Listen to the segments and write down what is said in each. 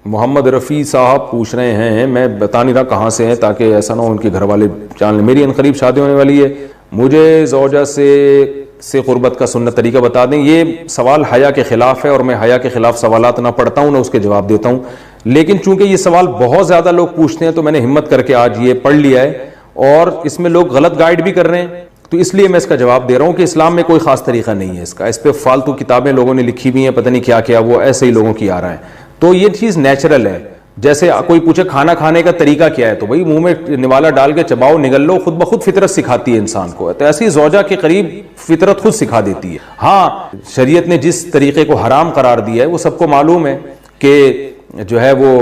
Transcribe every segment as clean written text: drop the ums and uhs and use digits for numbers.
محمد رفیع صاحب پوچھ رہے ہیں، میں بتا نہیں رہا کہاں سے ہیں تاکہ ایسا نہ ہو ان کے گھر والے جان لیں، میری عنقریب شادی ہونے والی ہے، مجھے زوجہ سے قربت کا سنت طریقہ بتا دیں۔ یہ سوال حیا کے خلاف ہے اور میں حیا کے خلاف سوالات نہ پڑھتا ہوں نہ اس کے جواب دیتا ہوں، لیکن چونکہ یہ سوال بہت زیادہ لوگ پوچھتے ہیں تو میں نے ہمت کر کے آج یہ پڑھ لیا ہے، اور اس میں لوگ غلط گائیڈ بھی کر رہے ہیں، تو اس لیے میں اس کا جواب دے رہا ہوں کہ اسلام میں کوئی خاص طریقہ نہیں ہے اس کا، اس پہ فالتو کتابیں لوگوں نے لکھی ہوئی ہیں، پتہ نہیں کیا کیا، وہ ایسے ہی لوگوں کی آ رہا ہے، تو یہ چیز نیچرل ہے۔ جیسے کوئی پوچھے کھانا کھانے کا طریقہ کیا ہے، تو بھائی منہ میں نوالا ڈال کے چباؤ، نگل لو، خود بخود فطرت سکھاتی ہے انسان کو، تو ایسی زوجہ کے قریب فطرت خود سکھا دیتی ہے۔ ہاں شریعت نے جس طریقے کو حرام قرار دیا ہے وہ سب کو معلوم ہے کہ جو ہے وہ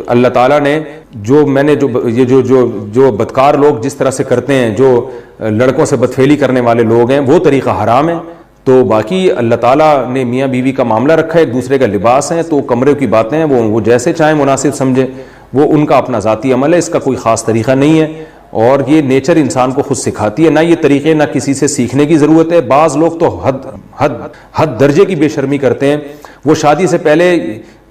اللہ تعالیٰ نے جو بدکار لوگ جس طرح سے کرتے ہیں، جو لڑکوں سے بدفعلی کرنے والے لوگ ہیں، وہ طریقہ حرام ہے، تو باقی اللہ تعالیٰ نے میاں بیوی کا معاملہ رکھا ہے، ایک دوسرے کا لباس ہے، تو کمرے کی باتیں ہیں وہ جیسے چاہیں مناسب سمجھے، وہ ان کا اپنا ذاتی عمل ہے، اس کا کوئی خاص طریقہ نہیں ہے، اور یہ نیچر انسان کو خود سکھاتی ہے، نہ یہ طریقے نہ کسی سے سیکھنے کی ضرورت ہے۔ بعض لوگ تو حد درجے کی بے شرمی کرتے ہیں، وہ شادی سے پہلے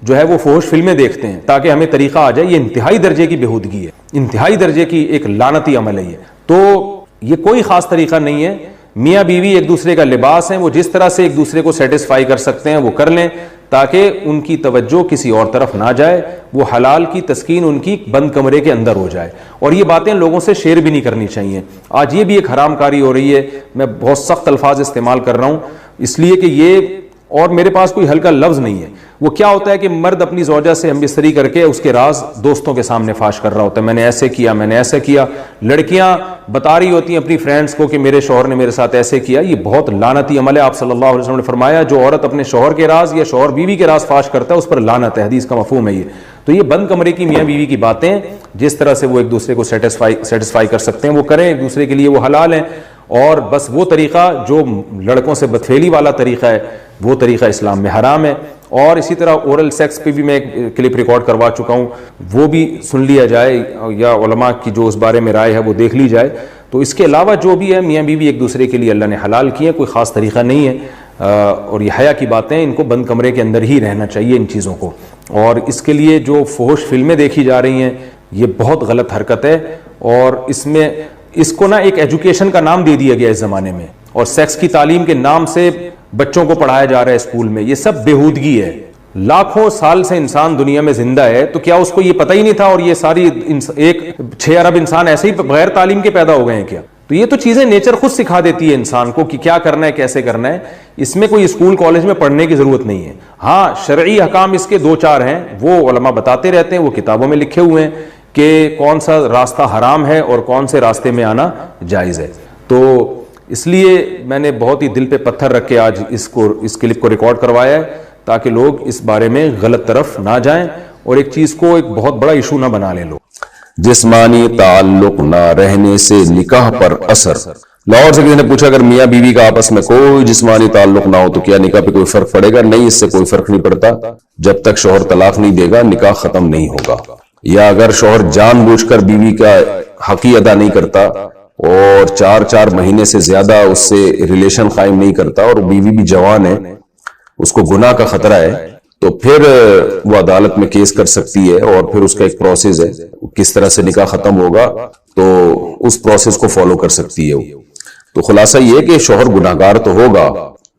جو ہے وہ فحش فلمیں دیکھتے ہیں تاکہ ہمیں طریقہ آ جائے، یہ انتہائی درجے کی بےہودگی ہے، انتہائی درجے کی ایک لعنتی عمل ہے یہ، تو یہ کوئی خاص طریقہ نہیں ہے۔ میاں بیوی ایک دوسرے کا لباس ہیں، وہ جس طرح سے ایک دوسرے کو سیٹسفائی کر سکتے ہیں وہ کر لیں، تاکہ ان کی توجہ کسی اور طرف نہ جائے، وہ حلال کی تسکین ان کی بند کمرے کے اندر ہو جائے، اور یہ باتیں لوگوں سے شیئر بھی نہیں کرنی چاہیے۔ آج یہ بھی ایک حرام کاری ہو رہی ہے، میں بہت سخت الفاظ استعمال کر رہا ہوں اس لیے کہ یہ، اور میرے پاس کوئی ہلکا لفظ نہیں ہے، وہ کیا ہوتا ہے کہ مرد اپنی زوجہ سے ہم بستری کر کے اس کے راز دوستوں کے سامنے فاش کر رہا ہوتا ہے، میں نے ایسے کیا، میں نے ایسے کیا، لڑکیاں بتا رہی ہوتی ہیں اپنی فرینڈز کو کہ میرے شوہر نے میرے ساتھ ایسے کیا، یہ بہت لعنتی عمل ہے۔ آپ صلی اللہ علیہ وسلم نے فرمایا جو عورت اپنے شوہر کے راز یا شوہر بیوی کے راز فاش کرتا ہے اس پر لعنت ہے، حدیث کا مفہوم ہے یہ۔ تو یہ بند کمرے کی میاں بیوی کی باتیں، جس طرح سے وہ ایک دوسرے کو سیٹسفائی کر سکتے ہیں وہ کریں، ایک دوسرے کے لیے وہ حلال ہیں، اور بس وہ طریقہ جو لڑکوں سے بدفعلی والا طریقہ ہے وہ طریقہ اسلام میں حرام ہے۔ اور اسی طرح اورل سیکس پہ بھی میں ایک کلپ ریکارڈ کروا چکا ہوں، وہ بھی سن لیا جائے، یا علماء کی جو اس بارے میں رائے ہے وہ دیکھ لی جائے۔ تو اس کے علاوہ جو بھی ہے میاں بیوی ایک دوسرے کے لیے اللہ نے حلال کیے، کوئی خاص طریقہ نہیں ہے، اور یہ حیا کی باتیں، ان کو بند کمرے کے اندر ہی رہنا چاہیے ان چیزوں کو۔ اور اس کے لیے جو فحش فلمیں دیکھی جا رہی ہیں یہ بہت غلط حرکت ہے، اور اس کو نا ایک ایجوکیشن کا نام دے دیا گیا اس زمانے میں، اور سیکس کی تعلیم کے نام سے بچوں کو پڑھایا جا رہا ہے اسکول میں، یہ سب بےہودگی ہے۔ لاکھوں سال سے انسان دنیا میں زندہ ہے، تو کیا اس کو یہ پتہ ہی نہیں تھا، اور یہ ساری 6 ارب انسان ایسے ہی بغیر تعلیم کے پیدا ہو گئے ہیں کیا؟ تو یہ تو چیزیں نیچر خود سکھا دیتی ہے انسان کو کہ کیا کرنا ہے، کیسے کرنا ہے، اس میں کوئی اسکول کالج میں پڑھنے کی ضرورت نہیں ہے۔ ہاں شرعی احکام اس کے 2-4 ہیں، وہ علماء بتاتے رہتے ہیں، وہ کتابوں میں لکھے ہوئے ہیں کہ کون سا راستہ حرام ہے اور کون سے راستے میں آنا جائز ہے۔ تو اس لیے میں نے بہت ہی دل پہ پتھر رکھ کے آج اس کلپ کو ریکارڈ کروایا ہے، تاکہ لوگ اس بارے میں غلط طرف نہ جائیں اور ایک چیز کو ایک بہت بڑا ایشو نہ بنا لیں لوگ۔ جسمانی تعلق نہ رہنے سے نکاح پر اثر۔ لاہور سے کسی نے پوچھا اگر میاں بیوی کا آپس میں کوئی جسمانی تعلق نہ ہو تو کیا نکاح پہ کوئی فرق پڑے گا؟ نہیں، اس سے کوئی فرق نہیں پڑتا، جب تک شوہر طلاق نہیں دے گا نکاح ختم نہیں ہوگا۔ یا اگر شوہر جان بوجھ کر بیوی کا حق ہی ادا نہیں کرتا اور 4 مہینے سے زیادہ اس سے ریلیشن قائم نہیں کرتا اور بیوی بھی جوان ہے، اس کو گناہ کا خطرہ ہے، تو پھر وہ عدالت میں کیس کر سکتی ہے، اور پھر اس کا ایک پروسیس ہے، کس طرح سے نکاح ختم ہوگا تو اس پروسیس کو فالو کر سکتی ہے۔ تو خلاصہ یہ کہ شوہر گناہگار تو ہوگا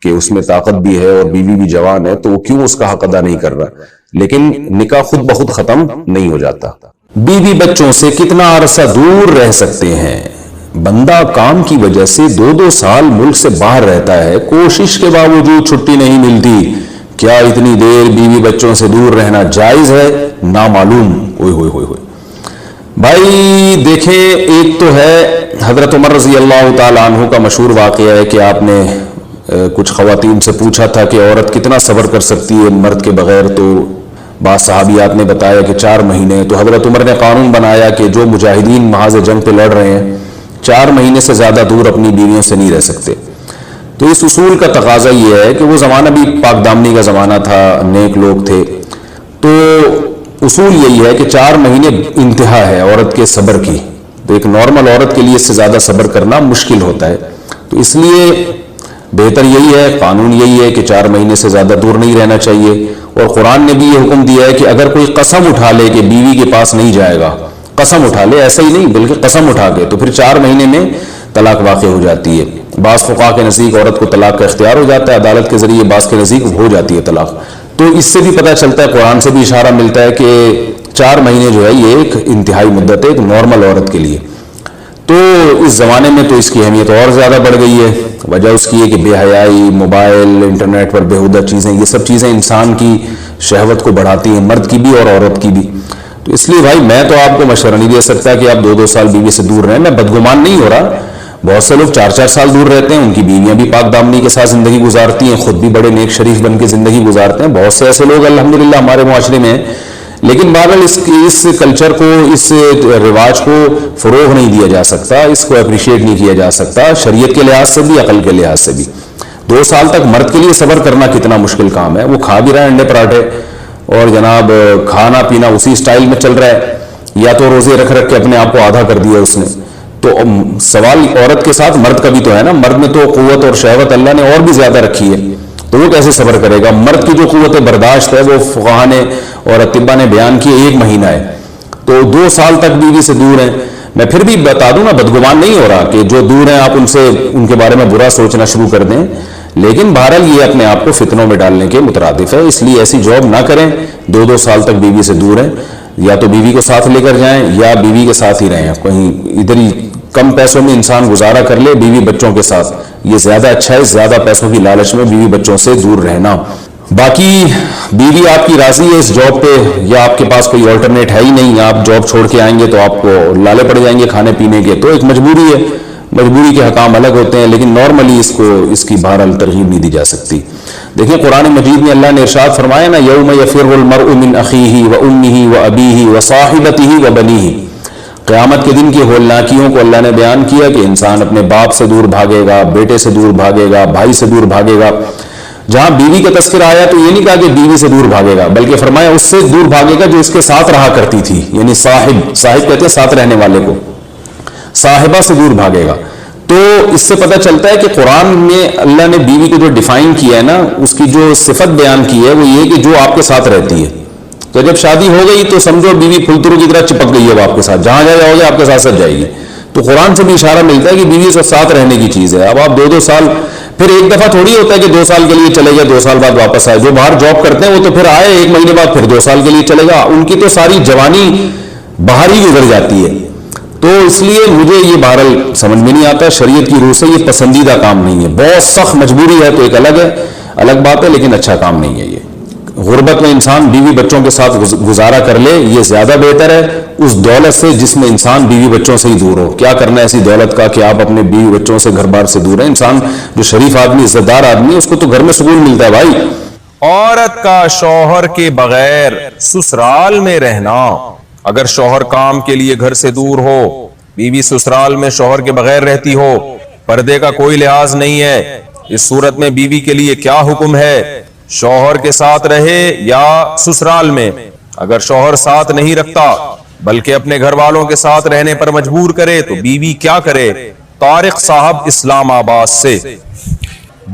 کہ اس میں طاقت بھی ہے اور بیوی بھی جوان ہے، تو وہ کیوں اس کا حق ادا نہیں کر رہا، لیکن نکاح خود بخود ختم نہیں ہو جاتا۔ بیوی بچوں سے کتنا عرصہ دور رہ سکتے ہیں؟ بندہ کام کی وجہ سے 2 سال ملک سے باہر رہتا ہے، کوشش کے باوجود چھٹی نہیں ملتی، کیا اتنی دیر بیوی بچوں سے دور رہنا جائز ہے؟ نامعلوم۔ اوئے ہوئے ہوئے ہوئے بھائی دیکھیں، ایک تو ہے حضرت عمر رضی اللہ تعالی عنہ کا مشہور واقعہ ہے کہ آپ نے کچھ خواتین سے پوچھا تھا کہ عورت کتنا صبر کر سکتی ہے مرد کے بغیر، تو بعض صحابیات نے بتایا کہ 4 مہینے۔ تو حضرت عمر نے قانون بنایا کہ جو مجاہدین محاذ جنگ پہ لڑ رہے ہیں 4 مہینے سے زیادہ دور اپنی بیویوں سے نہیں رہ سکتے۔ تو اس اصول کا تقاضا یہ ہے کہ وہ زمانہ بھی پاک دامنی کا زمانہ تھا، نیک لوگ تھے، تو اصول یہی ہے کہ 4 مہینے انتہا ہے عورت کے صبر کی، تو ایک نارمل عورت کے لیے اس سے زیادہ صبر کرنا مشکل ہوتا ہے۔ تو اس لیے بہتر یہی ہے، قانون یہی ہے کہ 4 مہینے سے زیادہ دور نہیں رہنا چاہیے. اور قرآن نے بھی یہ حکم دیا ہے کہ اگر کوئی قسم اٹھا لے کہ بیوی کے پاس نہیں جائے گا، قسم اٹھا لے، ایسا ہی نہیں بلکہ قسم اٹھا کے، تو پھر 4 مہینے میں طلاق واقع ہو جاتی ہے. بعض فقہا کے نزدیک عورت کو طلاق کا اختیار ہو جاتا ہے عدالت کے ذریعے، بعض کے نزدیک ہو جاتی ہے طلاق. تو اس سے بھی پتہ چلتا ہے، قرآن سے بھی اشارہ ملتا ہے کہ 4 مہینے جو ہے یہ ایک انتہائی مدت ہے ایک نارمل عورت کے لیے. تو اس زمانے میں تو اس کی اہمیت اور زیادہ بڑھ گئی ہے. وجہ اس کی ہے کہ بے حیائی، موبائل، انٹرنیٹ پر بےہودہ چیزیں، یہ سب چیزیں انسان کی شہوت کو بڑھاتی ہیں، مرد کی بھی اور عورت کی بھی. تو اس لیے بھائی میں تو آپ کو مشورہ نہیں دے سکتا کہ آپ 2 سال بیوی سے دور رہیں. میں بدگمان نہیں ہو رہا، بہت سے لوگ 4 سال دور رہتے ہیں، ان کی بیویاں بھی پاک دامنی کے ساتھ زندگی گزارتی ہیں، خود بھی بڑے نیک شریف بن کے زندگی گزارتے ہیں. بہت سے ایسے لوگ الحمدللہ ہمارے معاشرے میں ہیں. لیکن بہرحال اس کلچر کو، اس رواج کو فروغ نہیں دیا جا سکتا، اس کو اپریشیٹ نہیں کیا جا سکتا شریعت کے لحاظ سے بھی، عقل کے لحاظ سے بھی. 2 سال تک مرد کے لیے صبر کرنا کتنا مشکل کام ہے. وہ کھا بھی رہا ہے انڈے پراٹھے اور جناب کھانا پینا اسی سٹائل میں چل رہا ہے، یا تو روزے رکھ کے اپنے آپ کو آدھا کر دیا اس نے. تو سوال عورت کے ساتھ مرد کا بھی تو ہے نا. مرد میں تو قوت اور شہوت اللہ نے اور بھی زیادہ رکھی ہے، تو وہ کیسے صبر کرے گا؟ مرد کی جو قوت برداشت ہے وہ فقہا نے اور اطباء نے بیان کی 1 مہینہ ہے. تو 2 سال تک بیوی سے دور ہیں. میں پھر بھی بتا دوں نا، بدگمان نہیں ہو رہا کہ جو دور ہیں آپ ان کے بارے میں برا سوچنا شروع کر دیں، لیکن بہرحال یہ اپنے آپ کو فتنوں میں ڈالنے کے مترادف ہے. اس لیے ایسی جاب نہ کریں. 2 سال تک بیوی سے دور ہیں، یا تو بیوی کو ساتھ لے کر جائیں یا بیوی کے ساتھ ہی رہیں. کہیں ادھر ہی کم پیسوں میں انسان گزارا کر لے بیوی بچوں کے ساتھ، یہ زیادہ اچھا ہے. زیادہ پیسوں کی لالچ میں بیوی بچوں سے دور رہنا. باقی بیوی آپ کی راضی ہے اس جاب پہ، یا آپ کے پاس کوئی آلٹرنیٹ ہے ہی نہیں، آپ جاب چھوڑ کے آئیں گے تو آپ کو لالے پڑ جائیں گے کھانے پینے کے، تو ایک مجبوری ہے. مجبوری کے حکام الگ ہوتے ہیں، لیکن نارملی اس کی بہرحال ترغیب نہیں دی جا سکتی. دیکھیں قرآن مجید میں اللہ نے ارشاد فرمایا نا، یوم یفر المرء من اخیہ وامہ وابیہ وصاحبتہ وبنیہ. قیامت کے دن کی ہولناکیوں کو اللہ نے بیان کیا کہ انسان اپنے باپ سے دور بھاگے گا، بیٹے سے دور بھاگے گا، بھائی سے دور بھاگے گا. جہاں بیوی کا تذکرہ آیا تو یہ نہیں کہا کہ بیوی سے دور بھاگے گا، بلکہ فرمایا اس سے دور بھاگے گا جو اس کے ساتھ رہا کرتی تھی. یعنی صاحب کہتے ہیں ساتھ رہنے والے کو، صاحبہ سے دور بھاگے گا. تو اس سے پتہ چلتا ہے کہ قرآن میں اللہ نے بیوی کو جو ڈیفائن کیا ہے نا، اس کی جو صفت بیان کی ہے وہ یہ کہ جو آپ کے ساتھ رہتی ہے. تو جب شادی ہو گئی تو سمجھو بیوی پھلترو کی طرح چپک گئی ہے آپ کے ساتھ، جہاں جاؤ گے آپ کے ساتھ جائے گی. تو قرآن سے بھی اشارہ ملتا ہے کہ بیوی سے ساتھ رہنے کی چیز ہے. اب آپ 2 سال، پھر ایک دفعہ تھوڑی ہوتا ہے کہ 2 سال کے لیے چلے گئے 2 سال بعد واپس آئے. جو باہر جاب کرتے ہیں وہ تو پھر آئے 1 مہینے بعد پھر 2 سال کے لیے چلے گا. ان کی تو ساری جوانی باہر ہی گزر جاتی ہے. تو اس لیے مجھے یہ بہرحال سمجھ میں نہیں آتا، شریعت کی روح سے یہ پسندیدہ کام نہیں ہے. بہت سخت مجبوری ہے تو ایک الگ بات ہے، لیکن اچھا کام نہیں ہے. یہ غربت میں انسان بیوی بچوں کے ساتھ گزارا کر لے، یہ زیادہ بہتر ہے اس دولت سے جس میں انسان بیوی بچوں سے ہی دور ہو. کیا کرنا ہے ایسی دولت کا کہ آپ اپنے بیوی بچوں سے گھر بار سے دور ہیں. انسان جو شریف آدمی، عزت دار آدمی، اس کو تو گھر میں سکون ملتا ہے بھائی. عورت کا شوہر کے بغیر سسرال میں رہنا. اگر شوہر کام کے لیے گھر سے دور ہو، بیوی سسرال میں شوہر کے بغیر رہتی ہو، پردے کا کوئی لحاظ نہیں ہے، اس صورت میں بیوی کے لیے کیا حکم ہے؟ شوہر کے ساتھ رہے یا سسرال میں. اگر شوہر ساتھ نہیں رکھتا بلکہ اپنے گھر والوں کے ساتھ رہنے پر مجبور کرے تو بیوی کیا کرے؟ طارق صاحب اسلام آباد سے.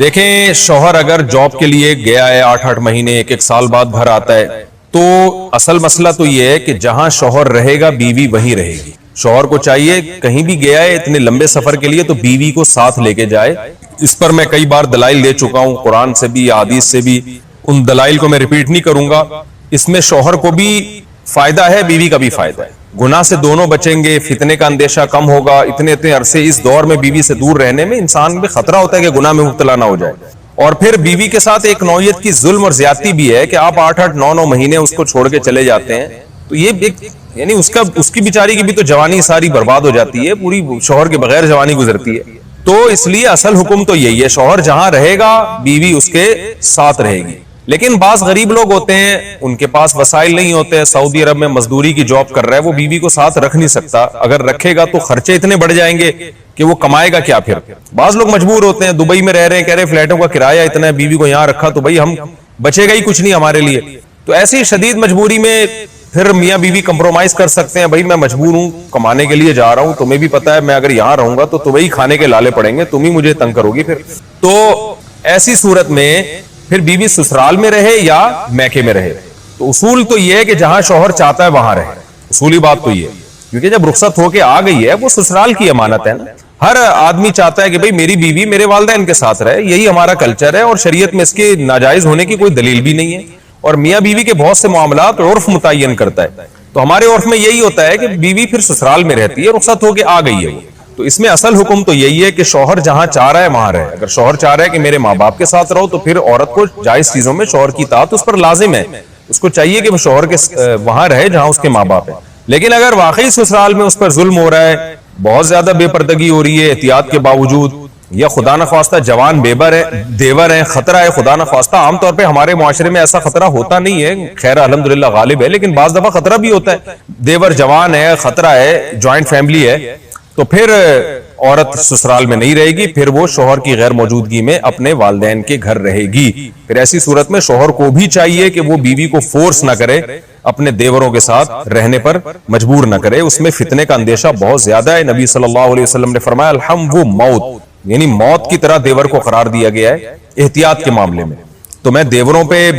دیکھیں شوہر اگر جاب کے لیے گیا ہے 8 مہینے 1 سال بعد گھر آتا ہے، تو اصل مسئلہ تو یہ ہے کہ جہاں شوہر رہے گا بیوی وہیں رہے گی. شوہر کو چاہیے کہیں بھی گیا ہے اتنے لمبے سفر کے لیے تو بیوی کو ساتھ لے کے جائے. اس پر میں کئی بار دلائل دے چکا ہوں، قرآن سے بھی حدیث سے بھی. ان دلائل کو میں ریپیٹ نہیں کروں گا. اس میں شوہر کو بھی فائدہ ہے، بیوی کا بھی فائدہ ہے. گناہ سے دونوں بچیں گے، فتنے کا اندیشہ کم ہوگا. اتنے عرصے اس دور میں بیوی سے دور رہنے میں انسان میں خطرہ ہوتا ہے کہ گناہ میں مبتلا نہ ہو جائے. اور پھر بیوی کے ساتھ ایک نوعیت کی ظلم اور زیادتی بھی ہے کہ آپ 8 9 مہینے اس کو چھوڑ کے چلے جاتے ہیں، تو یہ یعنی اس کی بیچاری کی بھی تو جوانی ساری برباد ہو جاتی ہے، پوری شوہر کے بغیر جوانی گزرتی ہے. تو اس لیے اصل حکم تو یہی ہے، شوہر جہاں رہے گا بیوی اس کے ساتھ رہے گی. لیکن بعض غریب لوگ ہوتے ہیں ان کے پاس وسائل نہیں ہوتے ہیں، سعودی عرب میں مزدوری کی جاب کر رہا ہے، وہ بیوی کو ساتھ رکھ نہیں سکتا. اگر رکھے گا تو خرچے اتنے بڑھ جائیں گے کہ وہ کمائے گا کیا پھر. بعض لوگ مجبور ہوتے ہیں، دبئی میں رہ رہے ہیں، کہہ رہے فلیٹوں کا کرایہ اتنا ہے، بیوی کو یہاں رکھا تو بھائی ہم بچے گا ہی کچھ نہیں ہمارے لیے. تو ایسی شدید مجبوری میں پھر میاں بیوی کمپرومائز کر سکتے ہیں, بھائی میں مجبور ہوں, کمانے کے لیے جا رہا ہوں, تمہیں بھی پتا ہے میں اگر یہاں رہوں گا تو تمہیں ہی کھانے کے لالے پڑیں گے, تم ہی مجھے تنگ کرو گی. پھر تو ایسی صورت میں پھر بیوی سسرال میں رہے یا میکے میں رہے, تو اصول تو یہ ہے کہ جہاں شوہر چاہتا ہے وہاں رہے. اصولی بات تو یہ ہے, کیونکہ جب رخصت ہو کے آ گئی ہے وہ سسرال کی امانت ہے نا. ہر آدمی چاہتا ہے کہ بھئی میری بیوی میرے والدین کے ساتھ رہے, یہی ہمارا کلچر ہے, اور شریعت میں اس کے ناجائز ہونے کی کوئی دلیل بھی نہیں ہے. اور میاں بیوی کے بہت سے معاملات عرف متعین کرتا ہے, تو ہمارے عرف میں یہی ہوتا ہے کہ بیوی پھر سسرال میں رہتی ہے, رخصت ہو کے آ گئی ہے وہ. تو اس میں اصل حکم تو یہی ہے کہ شوہر جہاں چاہ رہا ہے وہاں رہے. اگر شوہر چاہ رہا ہے کہ میرے ماں باپ کے ساتھ رہو, تو پھر عورت کو جائز چیزوں میں شوہر کی اطاعت اس پر لازم ہے. اس کو چاہیے کہ وہ شوہر کے وہاں رہے جہاں اس کے ماں باپ ہیں. لیکن اگر واقعی سسرال میں اس پر ظلم ہو رہا ہے, بہت زیادہ بے پردگی ہو رہی ہے احتیاط کے باوجود, یا خدا نخواستہ جوان دیور ہیں, خطرہ ہے خدا نخواستہ. عام طور پہ ہمارے معاشرے میں ایسا خطرہ ہوتا نہیں ہے, خیر الحمدللہ غالب ہے, لیکن بعض دفعہ خطرہ بھی ہوتا ہے. دیور جوان ہے, خطرہ ہے, جوائنٹ فیملی ہے, تو پھر عورت سسرال میں نہیں رہے گی, پھر وہ شوہر کی غیر موجودگی میں اپنے والدین کے گھر رہے گی. پھر ایسی صورت میں شوہر کو بھی چاہیے کہ وہ بیوی کو فورس نہ کرے, اپنے دیوروں کے ساتھ رہنے پر مجبور نہ کرے. اس میں فتنے کا اندیشہ بہت زیادہ ہے. نبی صلی اللہ علیہ وسلم نے فرمایا الحم وہ موت, یعنی موت کی طرح دیور کو قرار دیا گیا ہے احتیاط کے معاملے میں. تو میں دیوروں پہ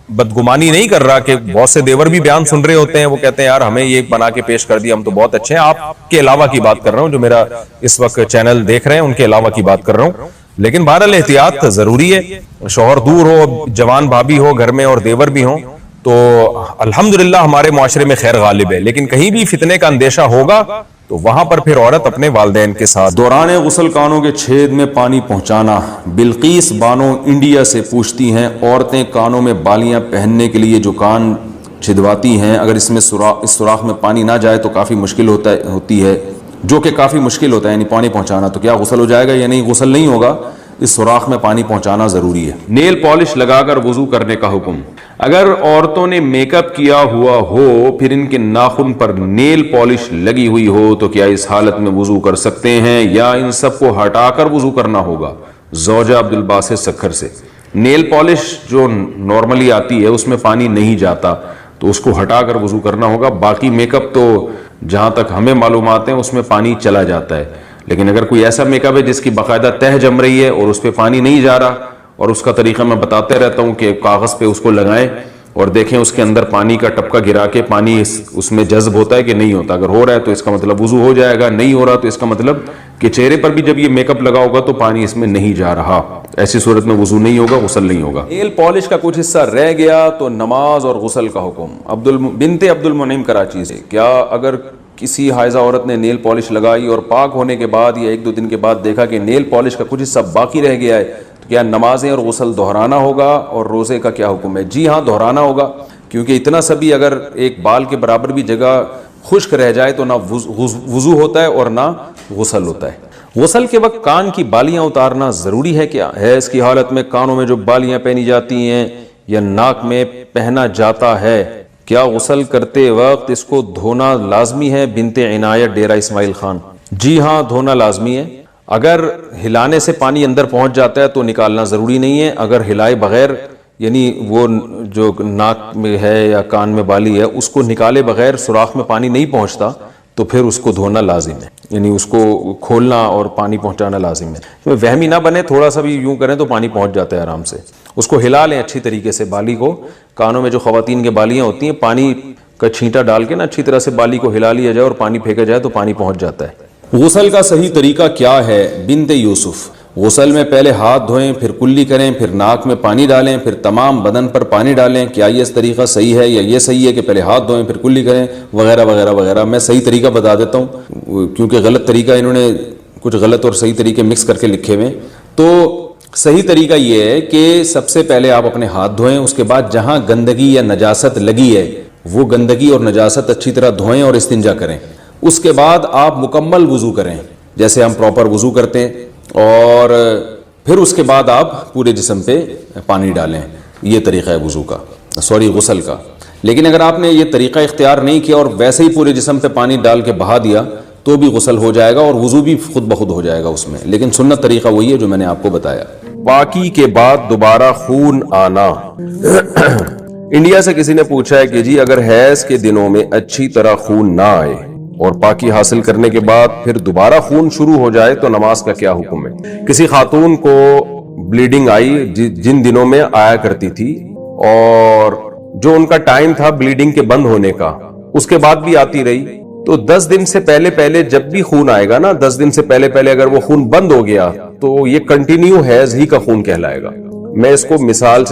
بدگمانی نہیں کر رہا, کہ بہت سے دیور بھی بیان سن رہے ہوتے ہیں, وہ کہتے ہیں یار ہمیں یہ بنا کے پیش کر دیا, ہم تو بہت اچھے ہیں. آپ کے علاوہ کی بات کر رہا ہوں, جو میرا اس وقت چینل دیکھ رہے ہیں ان کے علاوہ کی بات کر رہا ہوں. لیکن بہرحال احتیاط ضروری ہے. شوہر دور ہو, جوان بھابی ہو گھر میں اور دیور بھی ہوں, تو الحمدللہ ہمارے معاشرے میں خیر غالب ہے. لیکن کہیں بھی فتنے کا اندیشہ ہوگا تو وہاں پر پھر عورت اپنے والدین کے ساتھ. دوران غسل کانوں کے چھید میں پانی پہنچانا. بلقیس بانو انڈیا سے پوچھتی ہیں, عورتیں کانوں میں بالیاں پہننے کے لیے جو کان چھدواتی ہیں, اگر اس میں اس سوراخ میں پانی نہ جائے تو کافی مشکل ہوتی ہے, جو کہ کافی مشکل ہوتا ہے یعنی پانی پہنچانا, تو کیا غسل ہو جائے گا یا نہیں؟ غسل نہیں ہوگا, اس سوراخ میں پانی پہنچانا ضروری ہے. نیل پالش لگا کر وضو کرنے کا حکم. اگر عورتوں نے میک اپ کیا ہوا ہو, پھر ان کے ناخن پر نیل پالش لگی ہوئی ہو, تو کیا اس حالت میں وضو کر سکتے ہیں یا ان سب کو ہٹا کر وضو کرنا ہوگا؟ زوجہ عبدالباسط سکھر سے. نیل پالش جو نارملی آتی ہے اس میں پانی نہیں جاتا, تو اس کو ہٹا کر وضو کرنا ہوگا. باقی میک اپ تو جہاں تک ہمیں معلومات ہیں اس میں پانی چلا جاتا ہے. لیکن اگر کوئی ایسا میک اپ ہے جس کی باقاعدہ تہ جم رہی ہے اور اس پہ پانی نہیں جا رہا, اور اس کا طریقہ میں بتاتے رہتا ہوں کہ کاغذ پہ اس کو لگائیں اور دیکھیں اس کے اندر پانی کا ٹپکا گرا کے پانی اس میں جذب ہوتا ہے کہ نہیں ہوتا. اگر ہو رہا ہے تو اس کا مطلب وضو ہو جائے گا, نہیں ہو رہا تو اس کا مطلب کہ چہرے پر بھی جب یہ میک اپ لگا ہوگا تو پانی اس میں نہیں جا رہا. ایسی صورت میں وضو نہیں ہوگا, غسل نہیں ہوگا. نیل پالش کا کچھ حصہ رہ گیا تو نماز اور غسل کا حکم. بنت عبد المنعم کراچی سے. کیا اگر کسی حائضہ عورت نے نیل پالش لگائی اور پاک ہونے کے بعد یا 1-2 دن کے بعد دیکھا کہ نیل پالش کا کچھ حصہ باقی رہ گیا ہے, تو کیا نمازیں اور غسل دہرانا ہوگا, اور روزے کا کیا حکم ہے؟ جی ہاں, دہرانا ہوگا, کیونکہ اتنا سا بھی اگر ایک بال کے برابر بھی جگہ خشک رہ جائے تو نہ وضو ہوتا ہے اور نہ غسل ہوتا ہے. غسل کے وقت کان کی بالیاں اتارنا ضروری ہے کیا؟ ہے اس کی حالت میں کانوں میں جو بالیاں پہنی جاتی ہیں یا ناک میں پہنا جاتا ہے, کیا غسل کرتے وقت اس کو دھونا لازمی ہے؟ بنت عنایت ڈیرہ اسماعیل خان. جی ہاں, دھونا لازمی ہے. اگر ہلانے سے پانی اندر پہنچ جاتا ہے تو نکالنا ضروری نہیں ہے. اگر ہلائے بغیر, یعنی وہ جو ناک میں ہے یا کان میں بالی ہے اس کو نکالے بغیر سوراخ میں پانی نہیں پہنچتا, تو پھر اس کو دھونا لازم ہے, یعنی اس کو کھولنا اور پانی پہنچانا لازم ہے. وہمی نہ بنے, تھوڑا سا بھی یوں کریں تو پانی پہنچ جاتا ہے آرام سے. اس کو ہلا لیں اچھی طریقے سے بالی کو. کانوں میں جو خواتین کے بالیاں ہوتی ہیں, پانی کا چھینٹا ڈال کے نا اچھی طرح سے بالی کو ہلا لیا جائے اور پانی پھینکا جائے تو پانی پہنچ جاتا ہے. غسل کا صحیح طریقہ کیا ہے؟ بنت یوسف. غسل میں پہلے ہاتھ دھوئیں, پھر کلی کریں, پھر ناک میں پانی ڈالیں, پھر تمام بدن پر پانی ڈالیں. کیا یہ طریقہ صحیح ہے یا یہ صحیح ہے کہ پہلے ہاتھ دھوئیں پھر کلی کریں وغیرہ وغیرہ وغیرہ؟ میں صحیح طریقہ بتا دیتا ہوں, کیونکہ غلط طریقہ انہوں نے کچھ غلط اور صحیح طریقے مکس کر کے لکھے ہوئے. تو صحیح طریقہ یہ ہے کہ سب سے پہلے آپ اپنے ہاتھ دھوئیں, اس کے بعد جہاں گندگی یا نجاست لگی ہے وہ گندگی اور نجاست اچھی طرح دھوئیں اور استنجا کریں. اس کے بعد آپ مکمل وضو کریں جیسے ہم پراپر وضو کرتے ہیں, اور پھر اس کے بعد آپ پورے جسم پہ پانی ڈالیں. یہ طریقہ ہے وضو کا, غسل کا. لیکن اگر آپ نے یہ طریقہ اختیار نہیں کیا اور ویسے ہی پورے جسم پہ پانی ڈال کے بہا دیا تو بھی غسل ہو جائے گا اور وضو بھی خود بخود ہو جائے گا اس میں. لیکن سنت طریقہ وہی ہے جو میں نے آپ کو بتایا. پاکی کے بعد دوبارہ خون آنا. انڈیا سے کسی نے پوچھا ہے کہ جی اگر حیض کے دنوں میں اچھی طرح خون نہ آئے اور پاکی حاصل کرنے کے بعد پھر دوبارہ خون شروع ہو جائے تو نماز کا کیا حکم ہے؟ کسی خاتون کو بلیڈنگ آئی جن دنوں میں آیا کرتی تھی اور جو ان کا ٹائم تھا بلیڈنگ کے بند ہونے کا اس کے بعد بھی آتی رہی، تو 10 دن سے پہلے جب بھی خون آئے گا نا، 10 دن سے پہلے اگر وہ خون بند ہو گیا تو یہ کنٹینیو حیض ہی کا خون کہلائے گا۔ میں اس کو مثال سے